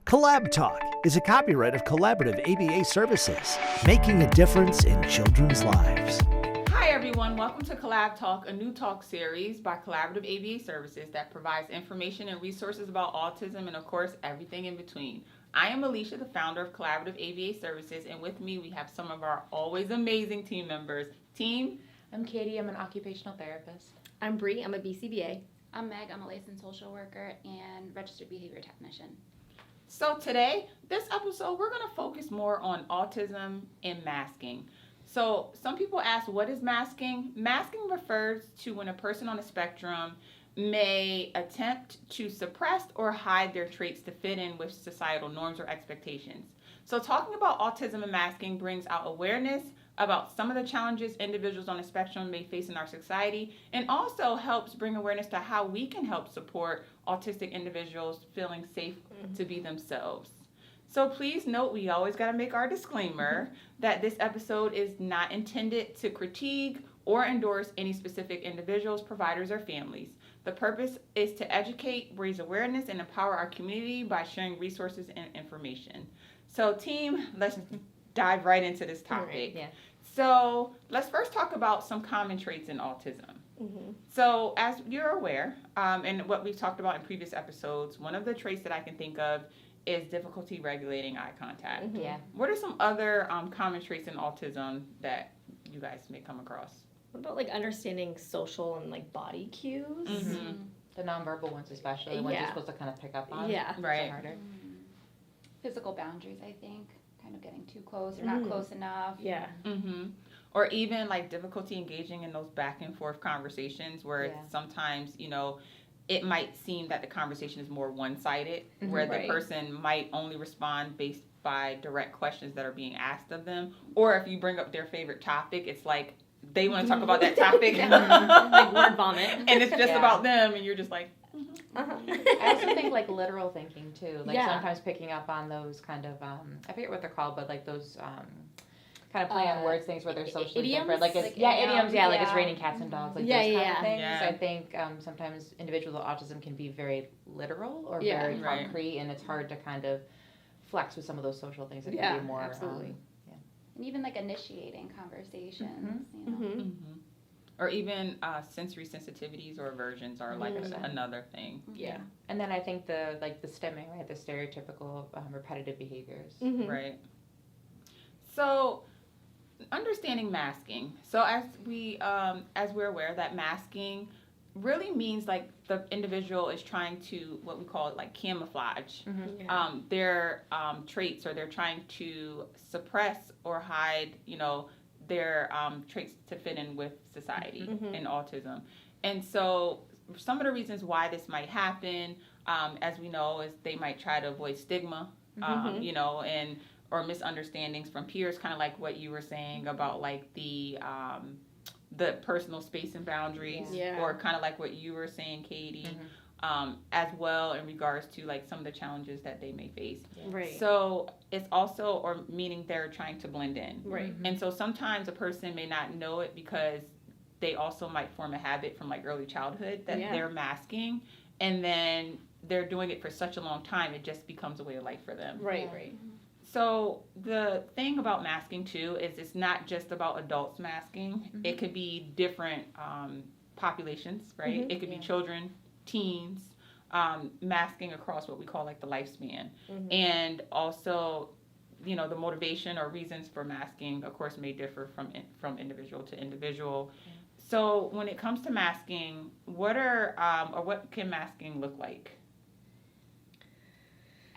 CollabTalk is a copyright of Collaborative ABA Services, making a difference in children's lives. Hi everyone, welcome to CollabTalk, a new talk series by Collaborative ABA Services that provides information and resources about autism and of course everything in between. I am Alicia, the founder of Collaborative ABA Services, and with me we have some of our always amazing team members. Team? I'm Katie, I'm an occupational therapist. I'm Bree, I'm a BCBA. I'm Meg, I'm a licensed social worker and registered behavior technician. So today, this episode, we're going to focus more on autism and masking. So some people ask, what is masking? Masking refers to when a person on the spectrum may attempt to suppress or hide their traits to fit in with societal norms or expectations. So talking about autism and masking brings out awareness about some of the challenges individuals on the spectrum may face in our society, and also helps bring awareness to how we can help support autistic individuals feeling safe to be themselves. So please note, we always got to make our disclaimer that this episode is not intended to critique or endorse any specific individuals, providers, or families. The purpose is to educate, raise awareness, and empower our community by sharing resources and information. So team, let's dive right into this topic. Right, yeah. So let's first talk about some common traits in autism. So as you're aware, and what we've talked about in previous episodes, one of the traits that I can think of is difficulty regulating eye contact. Yeah. What are some other common traits in autism that you guys may come across? What about like understanding social and like body cues? The nonverbal ones especially, the ones you're Yeah. supposed to kind of pick up on. Yeah. Right. They're harder. Physical boundaries, I think, kind of getting too close or not close enough. Yeah. Or even like difficulty engaging in those back and forth conversations where Yeah. sometimes, it might seem that the conversation is more one-sided, where Right. the person might only respond based by direct questions that are being asked of them. Or if you bring up their favorite topic, it's like they want to talk about that topic. Like word vomit. And it's just Yeah. about them, and you're just like, I also think like literal thinking too. Like Yeah. sometimes picking up on those kind of, I forget what they're called, but like those kind of play on words things where they're socially idioms? different. Like, it's, Like idioms, yeah, like it's yeah. raining cats and dogs, like Yeah, those kind yeah. of things. Yeah. I think sometimes individuals with autism can be very literal or Yeah. very Right. concrete, and it's hard to kind of flex with some of those social things that Yeah, can be more absolutely. And even like initiating conversations, you know. or even sensory sensitivities or aversions are like another thing. Yeah. And then I think the stimming, right, the stereotypical repetitive behaviors. Right. So, understanding masking. So as we're aware that masking really means like the individual is trying to what we call it like camouflage their traits, or they're trying to suppress or hide, their traits to fit in with society in autism. And so some of the reasons why this might happen, as we know, is they might try to avoid stigma, and or misunderstandings from peers, kind of like what you were saying about like the personal space and boundaries, Yeah. or kind of like what you were saying, Katie, as well in regards to like some of the challenges that they may face. Right. So it's also, or meaning they're trying to blend in. Right. And so sometimes a person may not know it because they also might form a habit from like early childhood that Yeah. they're masking, and then they're doing it for such a long time, it just becomes a way of life for them. Right, right. So the thing about masking too is it's not just about adults masking. It could be different populations, right? It could be children, teens, masking across what we call like the lifespan. And also, the motivation or reasons for masking, of course, may differ from individual to individual. So when it comes to masking, what can masking look like?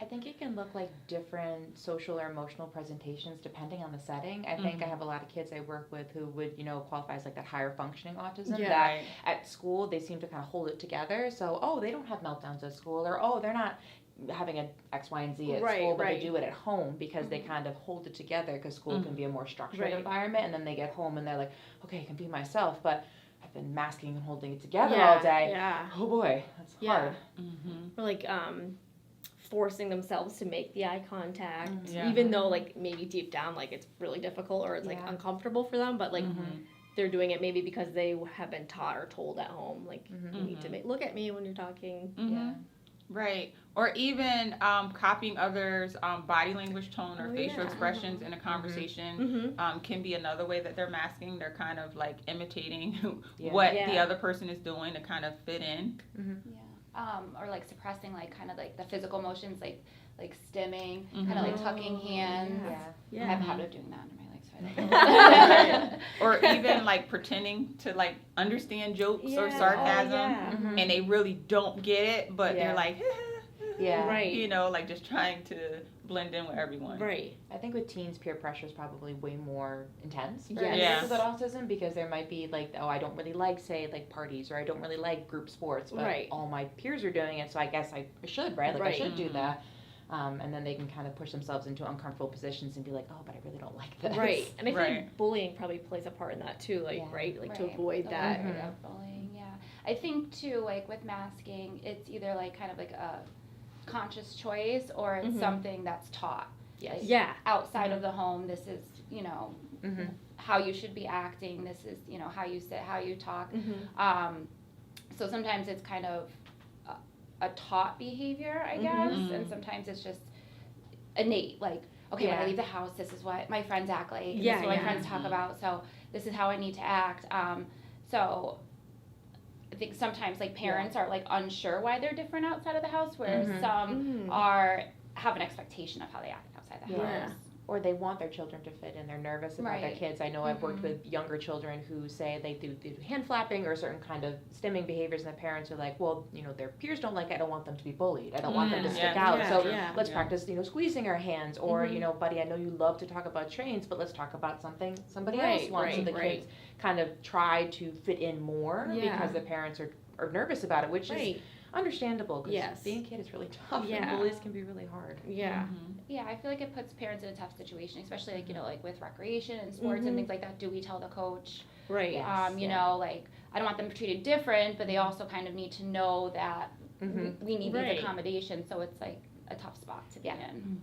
I think it can look like different social or emotional presentations depending on the setting. I think I have a lot of kids I work with who would, qualify as like that higher functioning autism. Yeah. That Right. at school they seem to kind of hold it together. So, they don't have meltdowns at school, or they're not having an X, Y, and Z at Right, school, but right. they do it at home because they kind of hold it together because school can be a more structured Right. environment, and then they get home and they're like, okay, I can be myself, but I've been masking and holding it together all day. Yeah. Oh boy, that's Yeah. hard. Or like forcing themselves to make the eye contact, Yeah. even though like maybe deep down like it's really difficult or it's like Yeah. uncomfortable for them, but like they're doing it maybe because they have been taught or told at home, like you need to look at me when you're talking. Yeah. Right. Or even copying others' body language tone or facial expressions in a conversation can be another way that they're masking. They're kind of like imitating what the other person is doing to kind of fit in. Or like suppressing like kind of like the physical motions, like stimming, kind of like tucking hands. I have a habit of doing that in my life, so I don't Or even like pretending to like understand jokes or sarcasm, and they really don't get it, but they're like, right. you know, like just trying to blend in with everyone. Right. I think with teens, peer pressure is probably way more intense for Yes. kids with autism, because there might be like, oh, I don't really like, say, like parties, or I don't really like group sports, but all my peers are doing it, so I guess I should, right? Like I should do that. And then they can kind of push themselves into uncomfortable positions and be like, oh, but I really don't like this. Right. And I feel like bullying probably plays a part in that too, like, like to avoid that. Bullying, I think too, like with masking, it's either like kind of like a conscious choice or it's something that's taught. Yes. Like, outside of the home, this is, you know, how you should be acting. This is, you know, how you sit, how you talk. So sometimes it's kind of a taught behavior, I guess, and sometimes it's just innate. Like, okay, when I leave the house, this is what my friends act like. This is what my friends talk about. So this is how I need to act. So I think sometimes like parents are like unsure why they're different outside of the house, whereas some have an expectation of how they act outside the house. Or they want their children to fit in. They're nervous about their kids. I know I've worked with younger children who say they do hand flapping or certain kind of stimming behaviors, and the parents are like, well, you know, their peers don't like it. I don't want them to be bullied. I don't want them to stick out. So let's practice, you know, squeezing our hands. Or, you know, buddy, I know you love to talk about trains, but let's talk about something somebody else wants. So the kids kind of try to fit in more because the parents are nervous about it, which is understandable, because being a kid is really tough and bullies can be really hard. Yeah, I feel like it puts parents in a tough situation, especially like, you know, like with recreation and sports and things like that. Do we tell the coach? Right. You know, like I don't want them treated different, but they also kind of need to know that we need these accommodations. So it's like a tough spot to be in.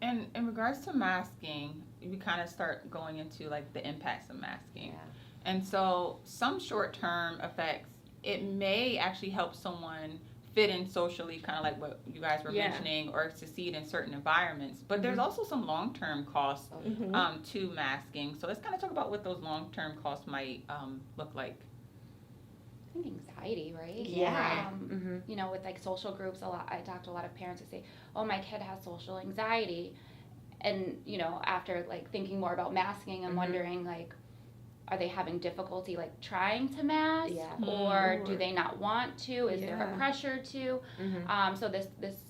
And in regards to masking, we kind of start going into like the impacts of masking. And so some short-term effects, it may actually help someone fit in socially, kind of like what you guys were mentioning, or succeed in certain environments. But there's also some long-term costs to masking. So let's kind of talk about what those long-term costs might look like. I think anxiety, right? You know, with like social groups, I talk to a lot of parents who say, oh, my kid has social anxiety. And, you know, after like thinking more about masking, I'm wondering like, are they having difficulty like trying to mask, or do they not want to? Is there a pressure to? So this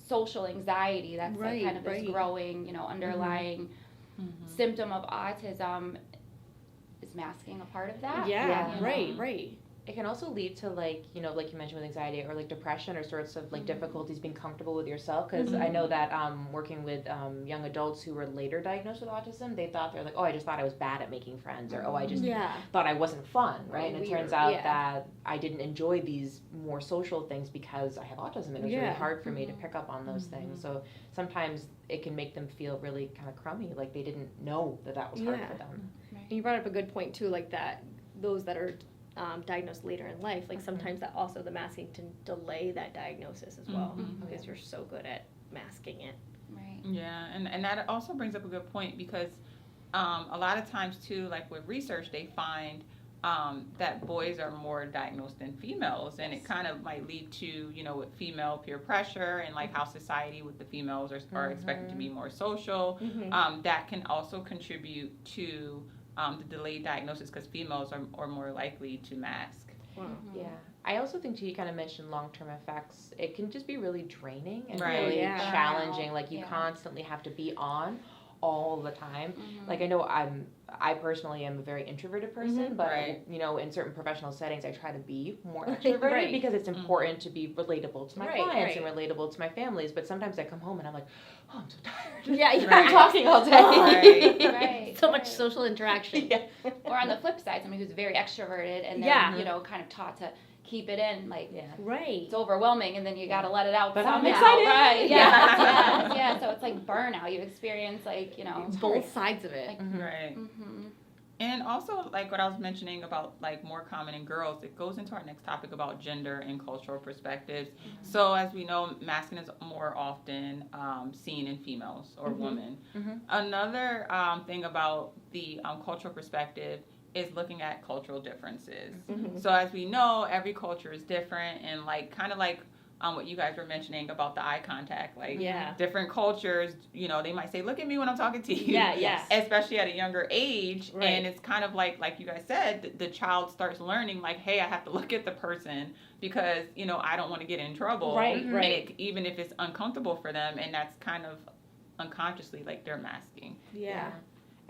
social anxiety, that's like kind of this growing, you know, underlying symptom of autism. Is masking a part of that? Right. It can also lead to like, you know, like you mentioned with anxiety or like depression or sorts of like difficulties being comfortable with yourself. Because I know that working with young adults who were later diagnosed with autism, they're like, oh, I just thought I was bad at making friends, or oh, I just thought I wasn't fun, right? And it turns out that I didn't enjoy these more social things because I have autism, and it was really hard for me to pick up on those things. So sometimes it can make them feel really kind of crummy, like they didn't know that was hard for them. And you brought up a good point too, like that those that are diagnosed later in life, like sometimes that also the masking can delay that diagnosis as well, because you're so good at masking it. Right. Yeah, and that also brings up a good point, because a lot of times too, like with research, they find that boys are more diagnosed than females, and it kind of might lead to, you know, with female peer pressure and like how society with the females are expected to be more social. That can also contribute to the delayed diagnosis, because females are more likely to mask. Yeah. I also think too, you kind of mentioned long-term effects. It can just be really draining and really challenging. Like you constantly have to be on all the time. Like I know I personally am a very introverted person, but you know, in certain professional settings, I try to be more extroverted because it's important to be relatable to my clients and relatable to my families. But sometimes I come home and I'm like, oh, I'm so tired. I'm talking all day. So much social interaction. Or on the flip side, somebody who's very extroverted and they're you know, kind of taught to keep it in, like it's overwhelming, and then you gotta let it out. But somehow, I'm excited. Right? Yeah. So it's like burnout. You experience like, you know, both sides of it. Like, And also, like what I was mentioning about like more common in girls, it goes into our next topic about gender and cultural perspectives. So as we know, masculine is more often seen in females or women. Another thing about the cultural perspective is looking at cultural differences. So as we know, every culture is different, and like kind of like what you guys were mentioning about the eye contact, like different cultures, you know, they might say, look at me when I'm talking to you, especially at a younger age. And it's kind of like you guys said, the child starts learning like, hey, I have to look at the person because, you know, I don't want to get in trouble, and even if it's uncomfortable for them, and that's kind of unconsciously like they're masking.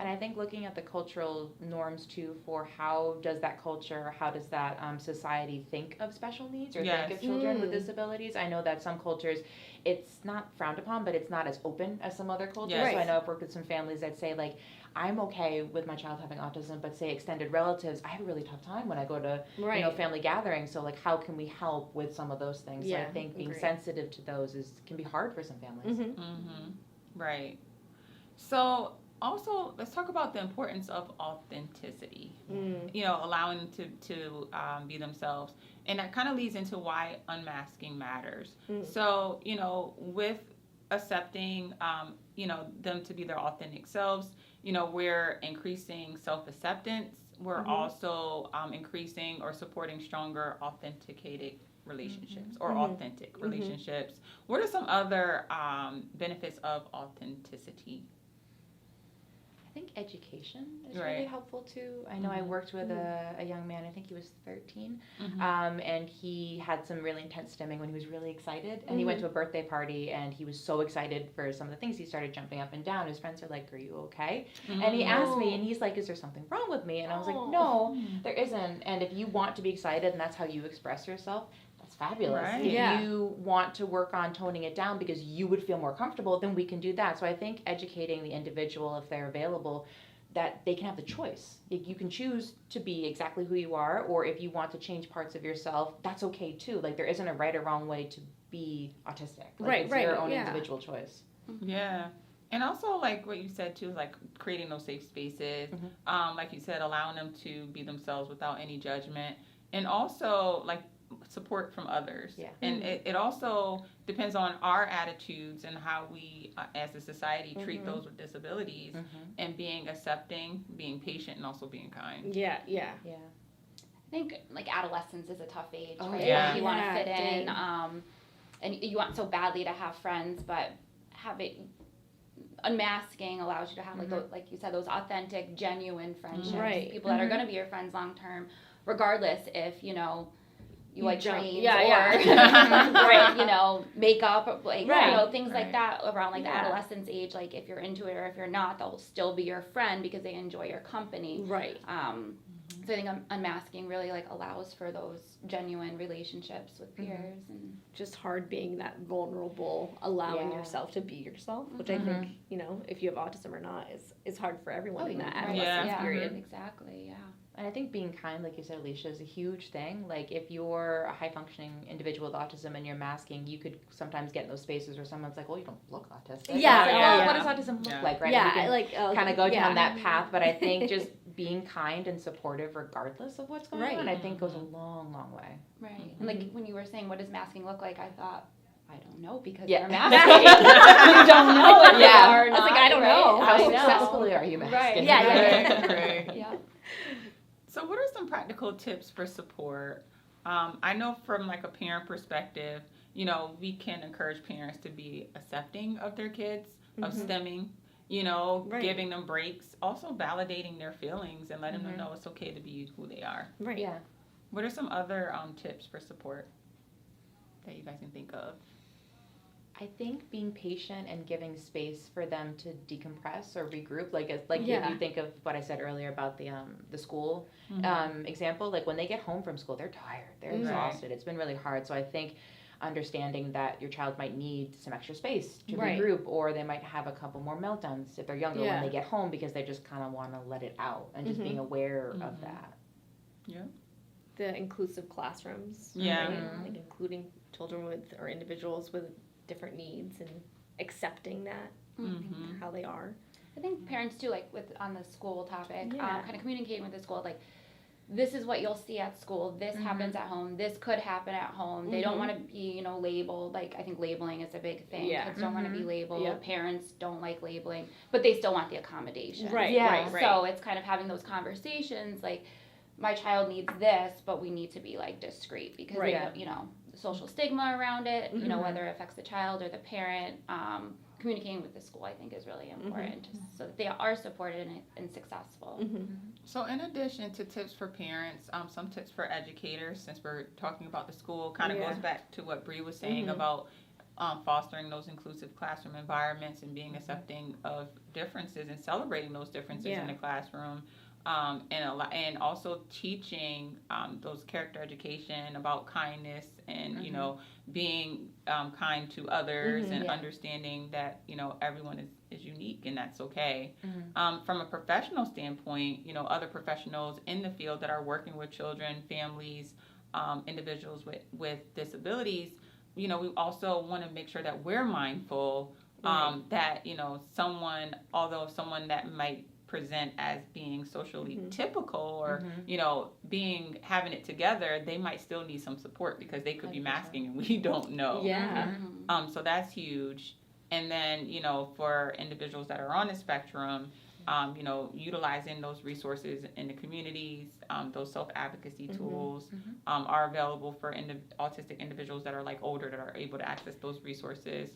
And I think looking at the cultural norms too for how does that culture, how does that society think of special needs or think of children with disabilities. I know that some cultures, it's not frowned upon, but it's not as open as some other cultures. So I know I've worked with some families that say like, I'm okay with my child having autism, but say extended relatives, I have a really tough time when I go to you know, family gatherings. So like, how can we help with some of those things? So I think being sensitive to those can be hard for some families. Right. So also, let's talk about the importance of authenticity. You know, allowing them to be themselves, and that kind of leads into why unmasking matters. So, you know, with accepting, you know, them to be their authentic selves, you know, we're increasing self-acceptance. We're also increasing or supporting stronger authenticated relationships or authentic relationships. What are some other benefits of authenticity? I think education is really helpful too. I know I worked with a young man, I think he was 13, and he had some really intense stimming when he was really excited. And he went to a birthday party and he was so excited for some of the things. He started jumping up and down. His friends are like, are you okay? And he asked me, and he's like, is there something wrong with me? And I was like, no, there isn't. And if you want to be excited and that's how you express yourself, that's fabulous. If you want to work on toning it down because you would feel more comfortable, then we can do that. So I think educating the individual, if they're available, that they can have the choice. You can choose to be exactly who you are, or if you want to change parts of yourself, that's okay too. Like there isn't a right or wrong way to be autistic. Like, it's your own individual choice. And also, like what you said too, like creating those safe spaces, like you said, allowing them to be themselves without any judgment, and also like support from others. And it also depends on our attitudes and how we as a society treat those with disabilities, and being accepting, being patient, and also being kind. I think like adolescence is a tough age, right? You want to fit in, and you want so badly to have friends, but unmasking allows you to have like those, like you said, those authentic, genuine friendships, people that are going to be your friends long term, regardless if you know you like trains or you know, makeup, like you know, things like that around like the adolescence age. Like if you're into it or if you're not, they'll still be your friend because they enjoy your company. So I think unmasking really like allows for those genuine relationships with peers, and just hard being that vulnerable, allowing yourself to be yourself, which I think, you know, if you have autism or not, is hard for everyone in that adolescence period. Exactly. And I think being kind, like you said, Alicia, is a huge thing. Like, if you're a high-functioning individual with autism and you're masking, you could sometimes get in those spaces where someone's like, well, you don't look autistic. What does autism look like, right? Yeah, and like kind of go down that path. But I think just being kind and supportive regardless of what's going on, I think goes a long, long way. And like when you were saying, what does masking look like, I thought, I don't know, because you're masking. You don't know if you are or not. I was like, I don't know. How successfully are you masking? Right. So what are some practical tips for support? I know from like a parent perspective, you know, we can encourage parents to be accepting of their kids, of stemming, you know, giving them breaks, also validating their feelings and letting them know it's okay to be who they are. What are some other tips for support that you guys can think of? I think being patient and giving space for them to decompress or regroup, if you think of what I said earlier about the school example, like when they get home from school, they're tired, they're exhausted, it's been really hard. So I think understanding that your child might need some extra space to regroup, or they might have a couple more meltdowns if they're younger when they get home because they just kind of want to let it out, and just being aware of that. The inclusive classrooms, like including children with or individuals with different needs and accepting that how they are. I think parents too, like on the school topic, Yeah. kind of communicating with the school, like, this is what you'll see at school. This happens at home. This could happen at home. They don't want to be, labeled. Like, I think labeling is a big thing. Yeah. Kids don't want to be labeled. Yep. Parents don't like labeling, but they still want the accommodation. Right, Yeah. right. So it's kind of having those conversations, like, my child needs this, but we need to be, like, discreet because, Right. the social stigma around it, whether it affects the child or the parent. Communicating with the school, I think, is really important, so that they are supported and successful. So in addition to tips for parents, some tips for educators, since we're talking about the school, kind of Yeah. goes back to what Bree was saying about fostering those inclusive classroom environments and being accepting of differences and celebrating those differences in the classroom. And also teaching those character education about kindness and being kind to others and understanding that everyone is unique and that's okay. From a professional standpoint, other professionals in the field that are working with children, families, individuals with disabilities, we also want to make sure that we're mindful that someone that might present as being socially typical or having it together, they might still need some support because they could be masking and we don't know. So that's huge. And then for individuals that are on the spectrum, utilizing those resources in the communities, those self-advocacy tools are available for autistic individuals that are like older, that are able to access those resources.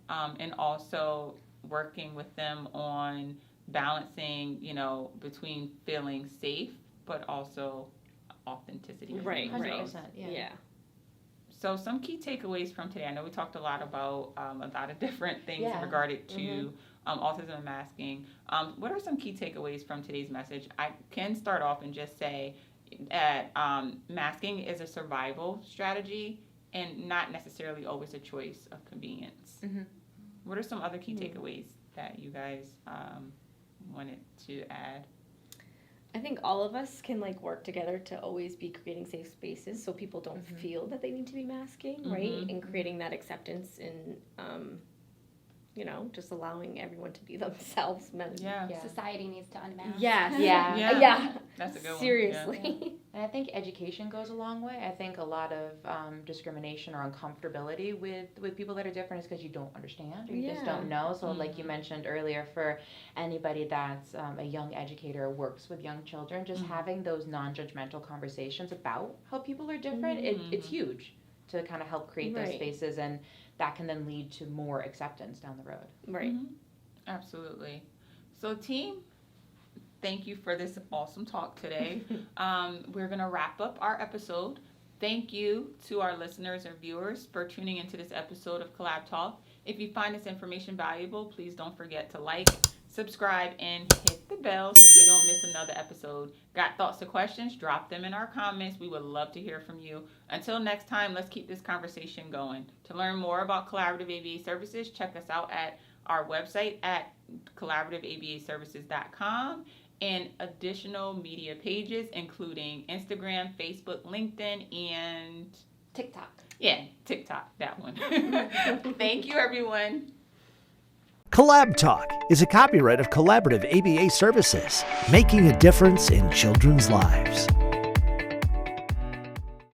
And also working with them on balancing, between feeling safe, but also authenticity. Right. 100%, yeah. So some key takeaways from today. I know we talked a lot about a lot of different things Yeah. regarding to autism and masking. What are some key takeaways from today's message? I can start off and just say that masking is a survival strategy and not necessarily always a choice of convenience. What are some other key takeaways that you guys wanted to add? I think all of us can work together to always be creating safe spaces so people don't feel that they need to be masking, right? And creating that acceptance and just allowing everyone to be themselves. Society needs to unmask. Yes. Yeah. That's a good one. Seriously. And I think education goes a long way. I think a lot of discrimination or uncomfortability with people that are different is because you don't understand or you just don't know. So like you mentioned earlier, for anybody that's a young educator or works with young children, just having those non-judgmental conversations about how people are different, it's huge to kind of help create those spaces, and that can then lead to more acceptance down the road. Right. Absolutely. So team, thank you for this awesome talk today. We're going to wrap up our episode. Thank you to our listeners and viewers for tuning into this episode of CollabTalk. If you find this information valuable, please don't forget to like, subscribe, and hit the bell so you don't miss another episode. Got thoughts or questions? Drop them in our comments. We would love to hear from you. Until next time, let's keep this conversation going. To learn more about Collaborative ABA Services, check us out at our website at collaborativaabaservices.com and additional media pages, including Instagram, Facebook, LinkedIn, and TikTok. Yeah, TikTok, that one. Thank you, everyone. CollabTalk is a copyright of Collaborative ABA Services, making a difference in children's lives.